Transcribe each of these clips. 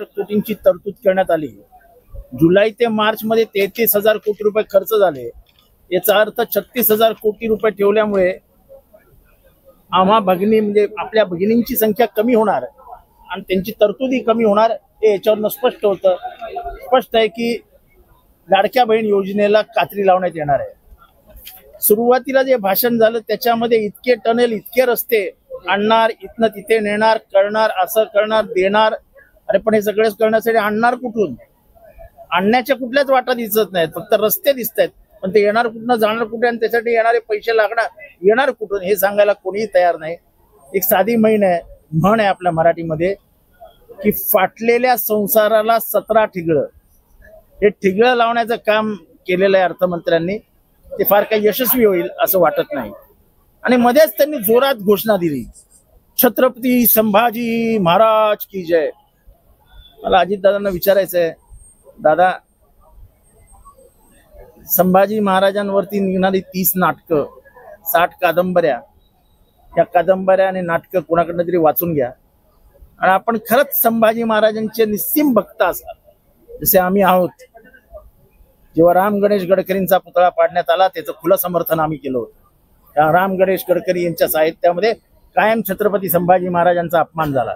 कोटींची तरतूद करण्यात आली। जुलै ते मार्च मध्ये 33,000 कोटी रुपये खर्च झाले। याचा अर्थ 36,000 कोटी रुपये ठेवल्यामुळे आम्हा भगिनी म्हणजे आपल्या भगिनींची संख्या कमी होणार आणि त्यांची तरतुदी कमी होणार हे याच्यावरून स्पष्ट होतं। स्पष्ट आहे की लाडक्या बहीण योजनेला कात्री लावण्यात येणार आहे। सुरुवातीला जे भाषण झालं त्याच्यामध्ये इतके टनेल इतके रस्ते आणणार, इथनं तिथे नेणार, करणार, असं करणार, देणार, अरे पण हे सगळेच करण्यासाठी आणणार कुठून? आणण्याच्या कुठल्याच वाटा दिसत नाहीत, फक्त रस्ते दिसत आहेत, पण ते येणार कुठून, जाणार कुठे आणि त्यासाठी येणारे पैसे लागणार येणार कुठून हे सांगायला कोणीही तयार नाही। एक साधी म्हण आहे आपल्या मराठीमध्ये की फाटलेल्या संसाराला 17 ठिगळं, हे ठिगळं लावण्याचं काम केलेलं आहे अर्थमंत्र्यांनी। ते फार काही यशस्वी होईल असं वाटत नाही। आणि मध्येच त्यांनी जोरात घोषणा दिली, छत्रपती संभाजी महाराज की जय। मला अजितदादांना विचारायचं आहे, दादा संभाजी महाराजांवरती निघणारी 30 नाटकं, 60 कादंबऱ्या, या कादंबऱ्या आणि नाटकं कोणाकडनं तरी वाचून घ्या आणि आपण खरंच संभाजी महाराजांचे निस्सीम भक्त असाल जसे आम्ही आहोत। जेव्हा राम गणेश गडकरींचा पुतळा पाडण्यात आला त्याचं खुलं समर्थन आम्ही केलं होतं। राम गणेश गडकरी यांच्या साहित्यामध्ये कायम छत्रपती संभाजी महाराजांचा अपमान झाला।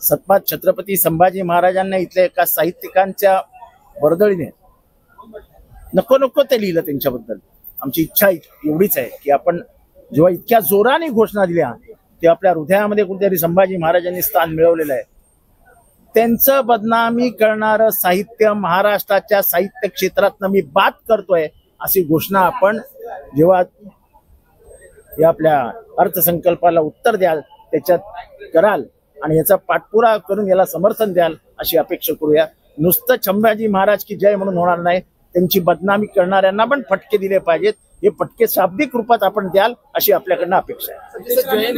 सतपात छत्रपती संभाजी महाराजांना इथल्या एका साहित्यिकांच्या वर्दळीने नको नको ते लिहिलं त्यांच्याबद्दल। आमची इच्छा एवढीच आहे की आपण जेव्हा इतक्या जोराने घोषणा दिल्या ते आपल्या हृदयामध्ये कुठेतरी संभाजी महाराजांनी स्थान मिळवलेलं आहे। त्यांचं बदनामी करणारं साहित्य महाराष्ट्राच्या साहित्य क्षेत्रातनं मी बाद करतोय अशी घोषणा आपण जेव्हा या आपल्या अर्थसंकल्पाला उत्तर द्याल त्याच्यात कराल आणि याचा पाठपुरावा करून याला समर्थन द्याल अशी अपेक्षा करूया। नुसतं संभाजी महाराज की जय म्हणून होणार नाही, त्यांची बदनामी करणाऱ्यांना पण फटके दिले पाहिजेत। हे फटके शाब्दिक रूपात आपण द्याल अशी आपल्याकडनं अपेक्षा आहे।